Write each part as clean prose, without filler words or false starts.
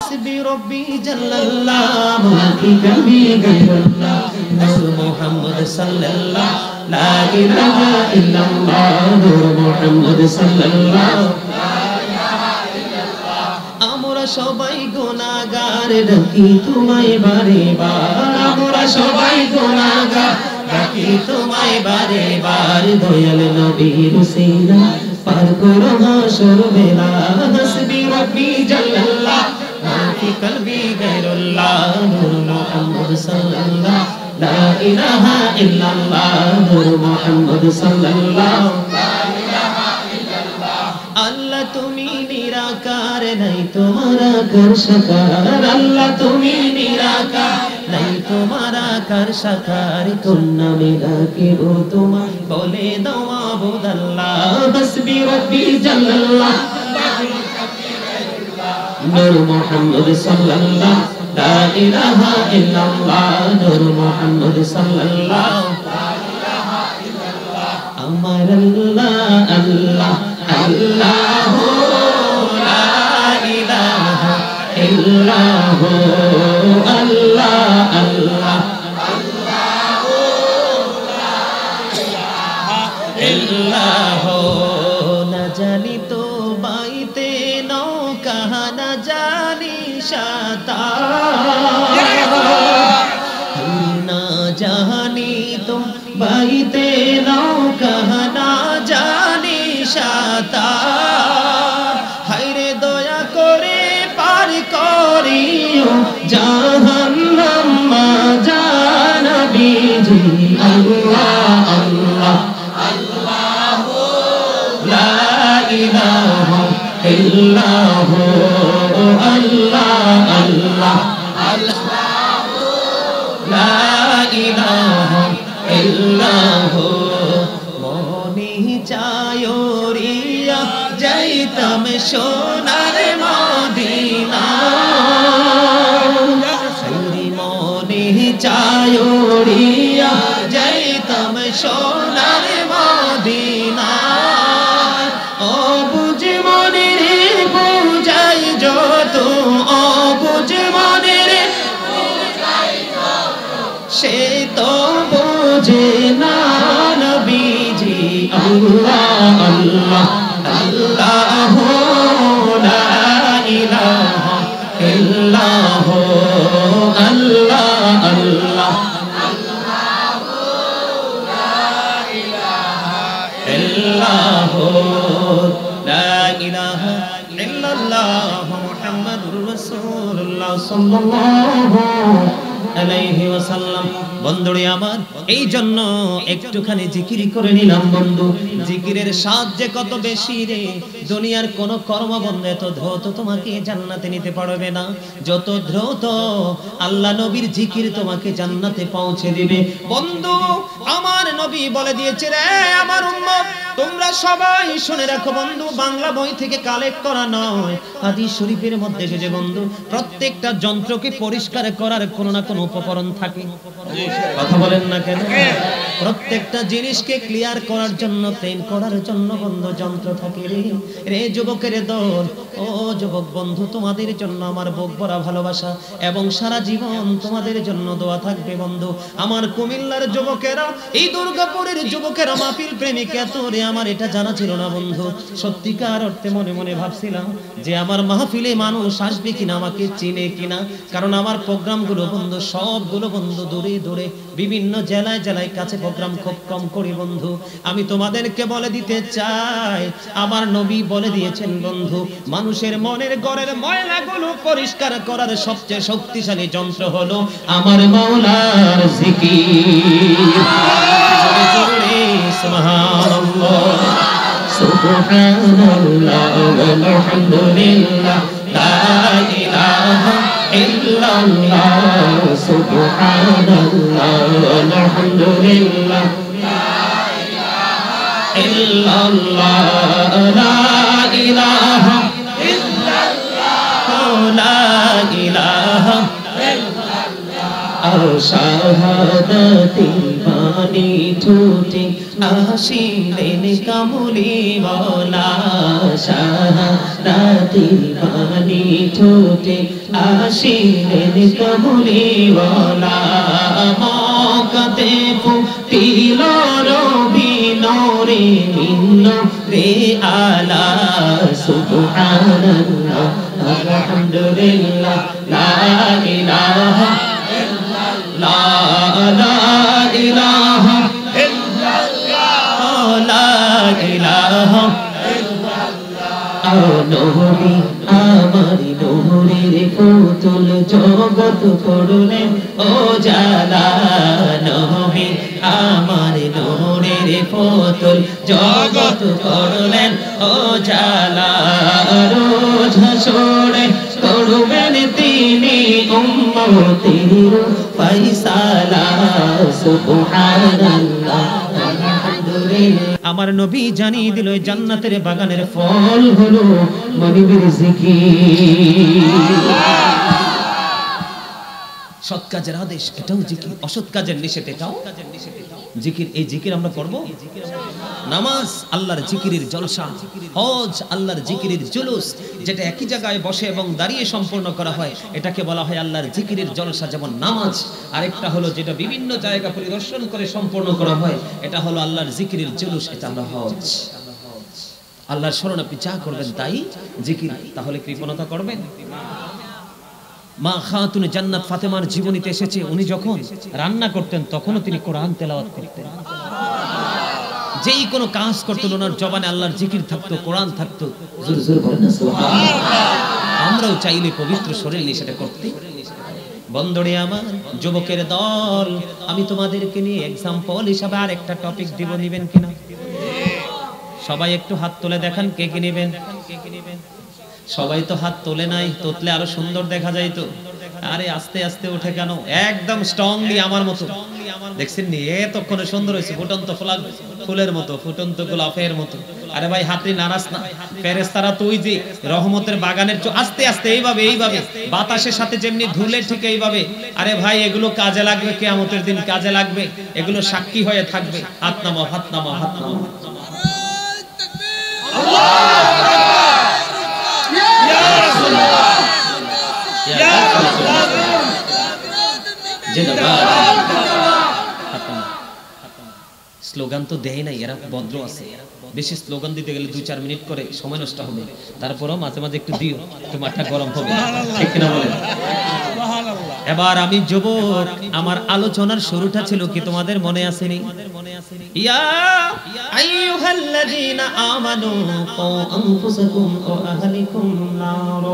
حسبي ربي جل الله ما في قلبي غير الله نور محمد صلى الله لا إله إلا الله نور محمد صلى الله আমরা সবাই গুনাহগার ডাকি তোমায় বারে বার আমরা সবাই গুনাহগার ডাকি তোমায় বারে বার দয়াল নবীর উসিলা পার করো হাসর বেলা হাসবি রব্বি জাল্লাল্লাহ মা ফি কলবি গায়রুল্লাহ নূর মুহাম্মদ সাল্লাল্লাহ লা ইলাহা ইল্লাল্লাহ নূর মুহাম্মদ সাল্লাল্লাহ আল্লাহ তুমি নিরাকার নাই তোমার আকার সাকার আল্লাহ তুমি নিরাকার নাই তোমার আকার সাকার কোন নামে ডাকিব তোমার বলে দাও মাবুদ আল্লাহ হাসবি রব্বি জাল্লাল্লাহ নূর মুহাম্মদ সাল্লাল্লাহ লা ইলাহা ইল্লাল্লাহ নূর মুহাম্মদ সাল্লাল্লাহ আমার আল্লাহ আল্লাহ আল্লাহ লা ইলাহা ইল্লাহ আল্লাহ আল্লাহ আল্লাহ লা ইলাহা ইল্লাহ না জানি তো বাইতে নৌকা না জানি সাঁতার না জানি তো বাইতে নৌকা না জানি সাঁতার হায়রে দয়া করে পার করিও জাহান্নাম মা জানবীজি আল্লাহ আল্লাহ আল্লাহ লা ইলাহা ইল্লাহ আল্লাহ আল্লাহ আল্লাহ লা ইলাহা ইল্লাহ মনে চায়ো রিয়া যাইতাম সোনার মদিনা সেই মনে চায়ো রিয়া যাইতাম সোনার মদিনা ও বুঝ মনে রে বুঝাই যত ও বুঝ মনে রে সে তো বোঝে না নবীজি আল্লাহ আল্লাহ আল্লাহ লা ইলাহা ইল্লাহ আল্লাহ আল্লাহ আল্লাহ লা ইলাহা ইল্লাহ লা ইলাহা ইল্লাল্লাহ মুহাম্মাদুর রাসূলুল্লাহ সাল্লাল্লাহু আলাইহি ওয়াসাল্লাম বন্ধুরে আমার এই জন্য একটুখানি জিকির করে নিলাম বন্ধু জিকিরের স্বাদ যে কত বেশি রে দুনিয়ার কোন কর্মবন্ধ এত দ্রুত তোমাকে জান্নাতে নিতে পারবে না যত দ্রুত আল্লাহ নবীর জিকির তোমাকে জান্নাতে পৌঁছে দিবে বন্ধু আমার নবী বলে দিয়েছে রে আমার উম্মত তোমরা সবাই শুনে রাখো বন্ধু বাংলা বই থেকে কালেক্ট করা নয় হাদিস শরীফের মধ্যে এসেছে বন্ধু প্রত্যেকটা যন্ত্রকে পরিষ্কার করার কোনো না কোনো উপকরণ থাকে কথা বলেন না কেন প্রত্যেকটা জিনিসকে ক্লিয়ার করার জন্য ক্লিন করার জন্য বন্ধু যন্ত্র থাকে রে রে যুবকের দল ও যুবক বন্ধু তোমাদের জন্য আমার বুক ভরা ভালোবাসা এবং সারা জীবন তোমাদের জন্য দোয়া থাকবে বন্ধু আমার কুমিল্লার যুবকেরা এই দুর্গাপুরের যুবকেরা মাহফিল প্রেমিক এত রে আমার এটা জানা ছিল না বন্ধু সত্যিকার অর্থে মনে মনে ভাবছিলাম যে আমার মাহফিলে মানুষ আসবে কিনা আমাকে চিনে কিনা কারণ আমার প্রোগ্রামগুলো বন্ধু সবগুলো বন্ধু দূরে দূরে বিভিন্ন জেলায় জেলায় কাছে প্রোগ্রাম খুব কম করি বন্ধু আমি তোমাদেরকে বলে দিতে চাই আমার নবী বলে দিয়েছেন বন্ধু মানুষের মনের ঘরের ময়লাগুলো পরিষ্কার করার সবচেয়ে শক্তিশালী যন্ত্র হলো আমার মাওলার জিকির জোরে জোরে সুবহানাল্লাহ সুবহানাল্লাহ আলহামদুলিল্লাহ লা ইলাহা ইল্লাল্লাহ সুবহানাল্লাহ আলহামদুলিল্লাহ লা ইলাহা ইল্লাল্লাহ লা ইলাহা ইল্লাল্লাহ লা ইলাহা ইল্লাল্লাহ আর শাহাদাতি বাণী ঠোঁটে আসিলেন কামলিওয়ালা শাহাদাতের বাণী ঠোঁটে আসিলেন কামলিওয়ালা মক্কাতে ফুটিল রবি নূরে মিন্ন রে আলা সুবহানাল্লাহ আলহামদুলিল্লাহ লা ইলাহা ইল্লাল্লাহ লা ইলাহা ইল্লাল্লাহ লা ইলাহা ইল্লাল্লাহ নবী আমার নূরের পুতুল জগৎ করলেন ও জালা নবী আমার নূরের পুতুল জগৎ করলেন ও জালা রোজ হাসরে করবেন তিনি উম্মতের ফয়সালা সুবহানাল্লাহ আলহামদুলিল্লাহ আমার নবী জানিয়ে দিল জান্নাতের বাগানের ফল হলো মনিবের জিকির সৎ কাজের আদেশ এটাও জিকির অসৎ কাজের নিষেধ এটাও জিকির এই জিকির আমরা করব নামাজ আল্লাহর জিকিরের জলসা হজ আল্লাহর জিকিরের জুলুস যেটা একই জায়গায় বসে এবং দাঁড়িয়ে সম্পূর্ণ করা হয় এটাকে বলা হয় আল্লাহর জিকিরের জলসা যেমন নামাজ আরেকটা হলো যেটা বিভিন্ন জায়গা পরিদর্শন করে সম্পূর্ণ করা হয় এটা হলো আল্লাহর জিকিরের জুলুস এটা আমরা হজ আল্লাহর শরণ আপনি যা করবেন তাই জিকির তাহলে কৃপণতা করবেন মা খাতুনে জান্নাত ফাতেমার জীবনীতে এসেছে উনি যখন রান্না করতেন তখনও তিনি কোরআন তেলাওয়াত করতেন যেই কোনো কাজ করতেন ওনার জবানে আল্লাহর জিকির থাকতো কোরআন থাকতো জোরে জোরে বলেন না সুবহানাল্লাহ আমরাও চাইলে পবিত্র শরীর নিয়ে সেটা করতে বন্ধুরে আমার যুবকের দল আমি তোমাদেরকে নিয়ে एग्जांपल হিসেবে আরেকটা টপিক দিব নেবেন কিনা সবাই একটু হাত তুলে দেখান কে কে নেবেন সবাই তো হাত তোলে নাই তোতলে আরো সুন্দর দেখা যাইতো আরে আস্তে আস্তে উঠে কেন একদম স্ট্রংলি আমার মতো দেখছেন নি এতক্ষণ সুন্দর হইছে ফুটন্ত ফুলের মতো ফুটন্ত গোলাপের মতো আরে ভাই হাতে নারাজ না ফেরেশতারা তুই যে রহমতের বাগানের আস্তে আস্তে এইভাবে বাতাসের সাথে যেমনি ধুলে ঠিক এইভাবে আরে ভাই এগুলো কাজে লাগবে কিয়ামতের দিন কাজে লাগবে এগুলো সাক্ষী হয়ে থাকবে হাত নামাও হাত নামাও হাত নামাও স্লোগান তো দেয় না এরা ভদ্র আছে বেশি স্লোগান দিতে গেলে 2-4 মিনিট করে সময় নষ্ট হবে তারপরও মাঝে মাঝে একটু দিও একটু মাথা গরম হবে ঠিক না বলেন এবার আমি যুবক আমার আলোচনার শুরুটা ছিল কি তোমাদের মনে আছে নি ইয়া আইয়ুহাল্লাযীনা আমানু কু আনফুসাকুম ওয়া আহলিকুম নার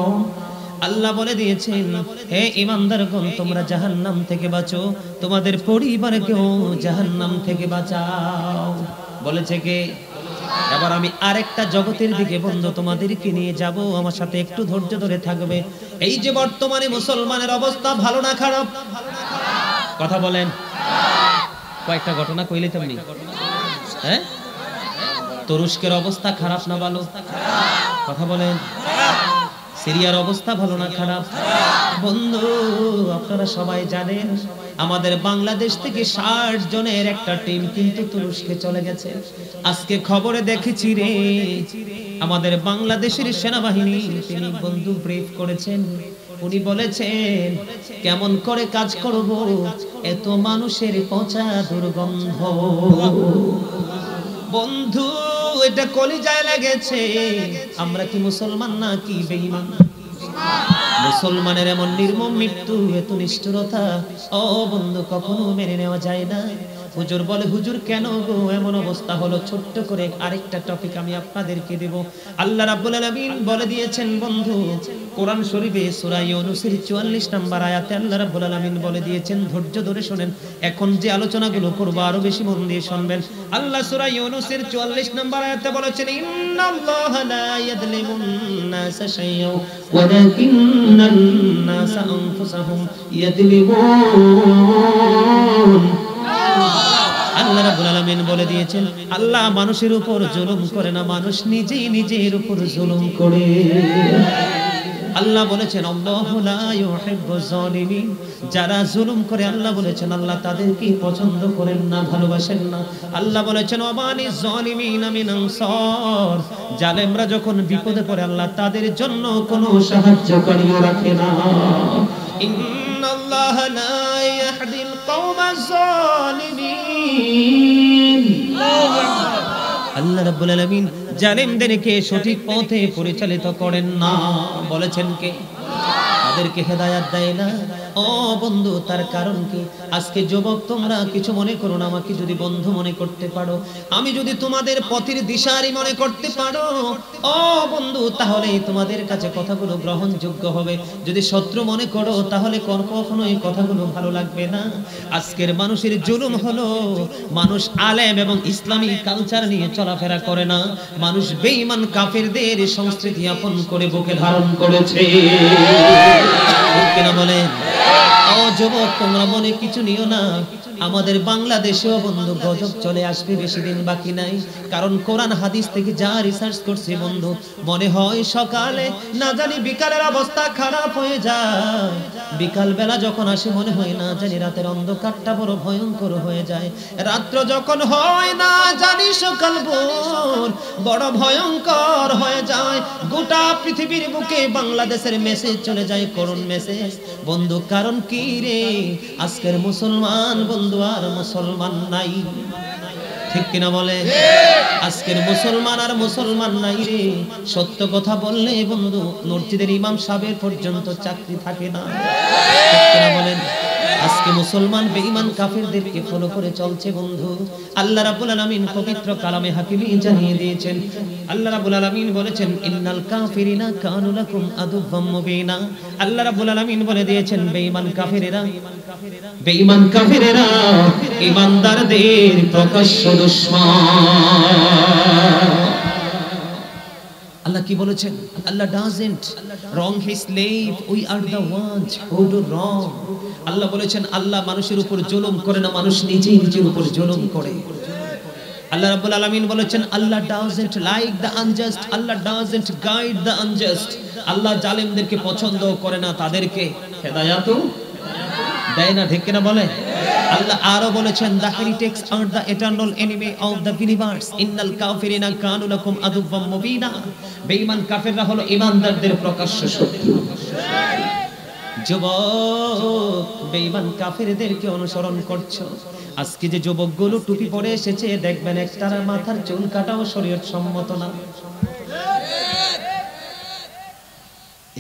আল্লাহ বলে দিয়েছেন হে ঈমানদারগণ তোমরা জাহান্নাম থেকে বাঁচো তোমাদের পরিবারকেও জাহান্নাম থেকে বাঁচাও বলেছে কে এবার আমি আরেকটা জগতের দিকে বন্ধু তোমাদেরকে নিয়ে যাব আমার সাথে একটু ধৈর্য ধরে থাকবে এই যে বর্তমানে মুসলমানের অবস্থা ভালো না খারাপ কথা বলেন কয়েকটা ঘটনা কইলে তুমি হ্যাঁ তুরস্কের অবস্থা খারাপ না ভালো কথা বলেন সিরিয়ার অবস্থা ভালো না খারাপ বন্ধু আপনারা সবাই জানেন আমাদের বাংলাদেশ থেকে 60 জনের একটা টিম কিন্তু তুরস্কে চলে গেছে আজকে খবরে দেখেছি রে আমাদের বাংলাদেশের সেনাবাহিনী তিনি বন্ধু ব্রিফ করেছেন উনি বলেছেন কেমন করে কাজ করব এত মানুষের পচা দুর্গন্ধ বন্ধু এটা কলিজায় লেগেছে আমরা কি মুসলমান না কি বেঈমান মুসলমানের এমন নির্মম মৃত্যু এত নিষ্ঠুরতা ও বন্ধু কখনো মেনে নেওয়া যায় না হুজুর বলে হুজুর কেন গো এমন অবস্থা হলো ছোট্ট করে আরেকটা টপিক আমি আপনাদেরকে দেব আল্লাহ রাব্বুল আলামিন বলে দিয়েছেন বন্ধু কোরআন শরীফে সূরা ইউনূসের 44 নম্বর আয়াতে আল্লাহ রাব্বুল আলামিন বলে দিয়েছেন ধৈর্য ধরে শুনেন এখন যে আলোচনাগুলো করব আরো বেশি মন দিয়ে শুনবেন আল্লাহ সূরা ইউনূসের 44 নম্বর আয়াতে বলেছেন ইন্নাল্লাহা লা ইয়াযলিমুন নাসা শাইআন ওয়ালাকিন্নান নাসা আনফুসাহুম ইয়াযলিমুন আল্লাহ রাব্বুল আলামিন বলে দিয়েছেন আল্লাহ মানুষের উপর জুলুম করে না মানুষ নিজেই নিজের উপর জুলুম করে আল্লাহ বলেছেন আল্লাহু লা ইউহিব্বুজ জালিমিন, যারা জুলুম করে আল্লাহ বলেছেন আল্লাহ তাদেরকে পছন্দ করেন না, ভালোবাসেন না। আল্লাহ বলেছেন ওয়ামানি যালিমিনা মিন আনসার, জালেমরা যখন বিপদে পড়ে আল্লাহ তাদের জন্য কোনো সাহায্যকারীও রাখে না। ইন্নাল্লাহ লা ইয়াহদিল কওমাজ জালিমিন, আল্লাহ রাব্বুল আলামিন জালেমদেরকে সঠিক পথে পরিচালিত করেন না। বলেছেন কে? তাদেরকে হেদায়েত দেয় না। ও বন্ধু, তার কারণ কি? আজকে যুবক তোমরা কিছু মনে করো না, আমাকে যদি বন্ধু মনে করতে পারো, আমি যদি তোমাদের পথের দিশারি মনে করতে পারো, ও বন্ধু, তাহলে তোমাদের কাছে কথাগুলো গ্রহণযোগ্য হবে। যদি শত্রু মনে করো তাহলে কখনো এই কথাগুলো ভালো লাগবে না। আজকের মানুষের জুলুম হলো মানুষ আলেম এবং ইসলামী কালচার নিয়ে চলাফেরা করে না, মানুষ বেঈমান কাফেরদের সংস্কৃতি আপন করে বুকে ধারণ করেছে। কিনা বলে? ও যুবক, তোমরা মনে কিছু নিও না, আমাদের বাংলাদেশেও বন্ধু গজব চলে আসবে, বেশি দিন বাকি নাই। কারণ কোরআন হাদিস থেকে যা রিসার্চ করছে বন্ধু, মনে হয় সকালে না জানি বিকালের অবস্থা খারাপ হয়ে যায়, বিকাল বেলা যখন আসে মনে হয় না জানি রাতের অন্ধকারটা বড় ভয়ঙ্কর হয়ে যায়, রাত্র যখন হয় না জানি সকাল ভোর বড় ভয়ঙ্কর হয়ে যায়। গোটা পৃথিবীর বুকে বাংলাদেশের মেসেজ চলে যায়, করুণ মেসেজ বন্ধু। কারণ কি রে? আজকের মুসলমান বন্ধু আর মুসলমান নাই, ঠিক কিনা বলে? আজকের মুসলমান আর মুসলমান নাই রে। সত্য কথা বললে বন্ধু মসজিদের ইমাম সাহেবের পর্যন্ত চাকরি থাকে না, ঠিক কিনা বলেন? আজকে মুসলমান বেঈমান কাফেরদেরকে ফলো করে চলছে বন্ধু। আল্লাহ রাব্বুল আলামিন পবিত্র কালামে হাকিমে জানিয়ে দিয়েছেন, আল্লাহ রাব্বুল আলামিন বলেছেন ইন্নাল কাফিরিনা কানু লাকুম আদুওয়াম মুবিনা। আল্লাহ রাব্বুল আলামিন বলে দিয়েছেন বেঈমান কাফেরেরা ঈমানদারদের প্রকাশ্য দুশমন। আল্লাহ কি বলেছেন? আল্লাহ doesn't wrong his slave, we are the ones who do wrong। আল্লাহ বলেছেন আল্লাহ মানুষের উপর জুলুম করে না, মানুষ নিজেই নিজের উপর জুলুম করে। আল্লাহ রাব্বুল আলামিন বলেছেন আল্লাহ doesn't like the unjust, Allah doesn't guide the unjust। আল্লাহ জালেমদেরকে পছন্দ করে না, তাদেরকে হেদায়েতও দেয় না, ঠিক কিনা বলে? আল্লাহ আরো বলেছেন the heretics are the eternal enemy of the believers, innal kafirina kanu lakum aduwwan mubina। বেঈমান কাফেররা হলো ঈমানদারদের প্রকাশ্য শত্রু। যুবক, বেঈমান কাফেরদেরকে অনুসরণ করছো। আজকে যে যুবকগুলো টুপি পরে এসেছে দেখবেন একটার মাথার চুল কাটাও শরীয়ত সম্মত না।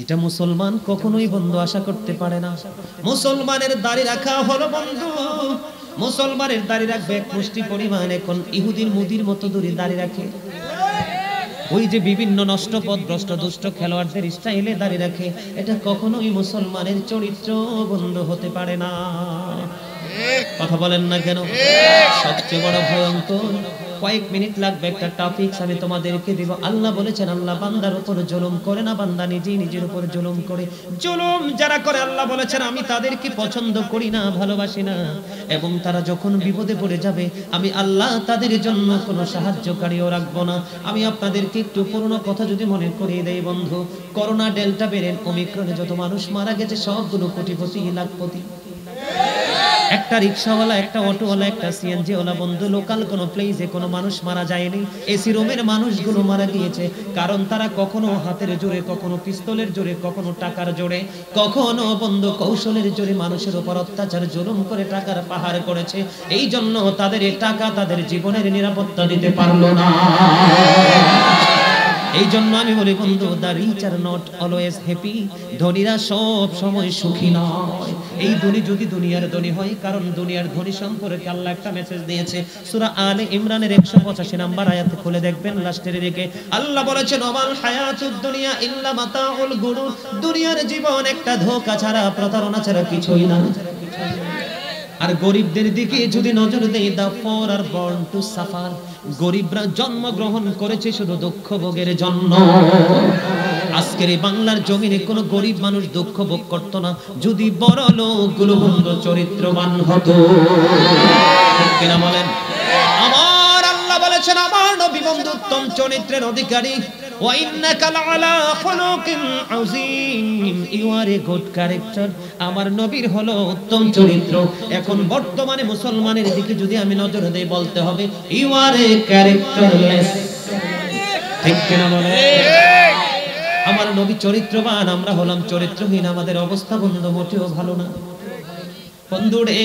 এটা মুসলমান কখনোই বন্ধু আশা করতে পারে না। মুসলমানের দাড়ি রাখা হলো বন্ধু, মুসলমানের দাড়ি রাখবে এক মুষ্টি পরিমাণ, এখন ইহুদির মুদির মতো দূরে দাড়ি রাখে। ওই যে বিভিন্ন নষ্টপথ ভ্রষ্ট দুষ্ট খেলোয়াড়দের স্টাইলে দাড়ি রাখে, এটা কখনোই মুসলমানের চরিত্র বন্ধু হতে পারে না। কথা বলেন না কেন? সবচেয়ে বড় ভয়ঙ্কর, কয়েক মিনিট লাগবে, একটা টপিকস আমি তোমাদেরকে দিব। আল্লাহ বলেছেন আল্লাহ বান্দার উপর জুলুম করে না, বান্দা নিজেই নিজের উপর জুলুম করে। জুলুম যারা করে আল্লাহ বলেছেন আমি তাদেরকে পছন্দ করি না, ভালোবাসি না, এবং তারা যখন বিপদে পড়ে যাবে আমি আল্লাহ তাদের জন্য কোনো সাহায্যকারীও রাখবো না। আমি আপনাদেরকে একটু পুরনো কথা যদি মনে করিয়ে দেই বন্ধু, করোনা ডেল্টা ভেরিয়েন্ট ওমিক্রনে যত মানুষ মারা গেছে সবগুলো কোটিপতি লাখপতি। একটা রিকশাওয়ালা, একটা অটোওয়ালা, একটা সিএনজি ওয়ালা বন্ধু, লোকাল কোনো প্লেসে কোনো মানুষ মারা যায়নি। এসি রুমের মানুষগুলো মারা গিয়েছে, কারণ তারা কখনো হাতের জোরে, কখনো পিস্তলের জোরে, কখনো টাকার জোরে, কখনো বন্ধু কৌশলের জোরে মানুষের উপর অত্যাচার জুলুম করে টাকার পাহাড় করেছে। এই জন্য তাদের এই টাকা তাদের জীবনের নিরাপত্তা দিতে পারলো না। এই জন্য আমি বলি বন্ধু, the rich are not always happy, ধনীরা সব সময় সুখী নয়। এই ধনী যদি দুনিয়ার ধনী হয়, কারণ দুনিয়ার ধনী সম্পর্কে আল্লাহ একটা মেসেজ দিয়েছে সূরা আলে ইমরানের 185 নম্বর আয়াতে খুলে দেখবেন, লাস্টের দিকে আল্লাহ বলেছেন ওয়াল হায়াতুদ দুনিয়া ইল্লা মাতাউল গুরুর, দুনিয়ার জীবন একটা ধোঁকা ছাড়া, প্রতারণা ছাড়া কিছুই না। আর গরিবদের দিকে যদি নজর দেই, the poor are born to suffer, গরিবরা জন্মগ্রহণ করেছে শুধু দুঃখ ভোগের জন্য। আজকের এই বাংলার জমিনে কোনো গরিব মানুষ দুঃখ ভোগ করতো না যদি বড় লোকগুলো বন্ধু চরিত্রবান হতো, ঠিক কিনা বলেন? আমার আল্লাহ বলেছেন আমার নবী বন্ধু উত্তম চরিত্রের অধিকারী, ওয়া ইন্নাকা লাআলা খুলুকিন আযীম, you are a good character. আমার নবীর হলো উত্তম চরিত্র। এখন বর্তমানে মুসলমানের দিকে যদি আমি নজর দেই, বলতে হবে ইউ আর এ ক্যারেক্টারলেস। ঠিক কিনা বলে? আমার নবী চরিত্রবান, আমরা হলাম চরিত্রহীন। আমাদের অবস্থা বন্ধু মোটেও ভালো না। বন্ধুরে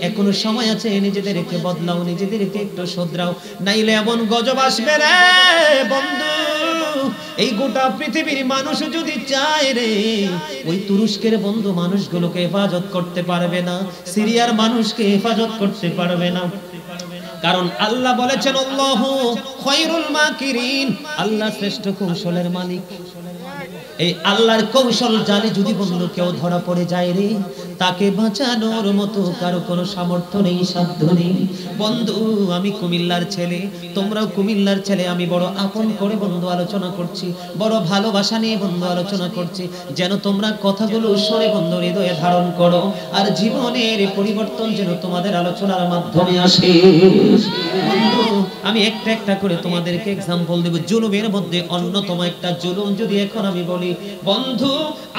এখনো সময় আছে, নিজেদেরকে বদলাও, নিজেদেরকে একটু শুধরাও, নাইলে এমন গজব আসবে রে বন্ধু। এই গোটা পৃথিবীর মানুষ যদি চায় রে, ওই তুরস্কের বন্ধু মানুষগুলোকে হেফাজত করতে পারবে না, সিরিয়ার মানুষকে হেফাজত করতে পারবে না। কারণ আল্লাহ বলেছেন আল্লাহু খায়রুল মাকিরিন, আল্লাহ শ্রেষ্ঠ কৌশলের মালিক। এই আল্লাহর কৌশল জানে যদি বন্ধু কেউ ধরা পড়ে যায় রে, তাকে বাঁচানোর মতো কারো কোনো সামর্থ্য নেই, সাধ্য নেই। বন্ধু আমি কুমিল্লার ছেলে, তোমরাও কুমিল্লার ছেলে, আমি বড় আপন করে বন্ধু আলোচনা করছি, বড় ভালোবাসা নিয়ে বন্ধু আলোচনা করছি, যেন তোমরা কথাগুলো শুনে বন্ধু হৃদয়ে ধারণ করো, আর জীবনের পরিবর্তন যেন তোমাদের আলোচনার মাধ্যমে আসে। বন্ধু আমি একটা একটা করে তোমাদেরকে এক্সাম্পল দেব। জুলুমের মধ্যে অন্যতম একটা জুলুম যদি এখন আমি বলি, বন্ধু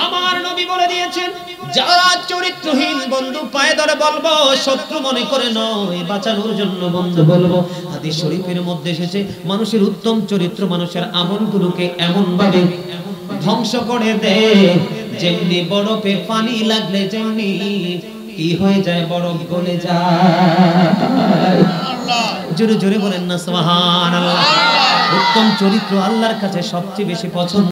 আমার নবী বলে দিয়েছেন, যারা চরিত্রহীন বন্ধু পায়ে ধরে বলবো, শত্রু মনে করে নয়, বাঁচানোর জন্য বন্ধু বলবো। হাদিস শরীফের মধ্যে এসেছে, মানুষের উত্তম চরিত্র মানুষের আমলগুলোকে এমন ভাবে ধ্বংস করে দেয়, যেমনি বরফে পানি লাগলে যেমনি কি হয়ে যায়, বরফ গলে যায়। জোরে জোরে বলেন না সুবহানাল্লাহ। উত্তম চরিত্র আল্লাহর কাছে সবচেয়ে বেশি পছন্দ।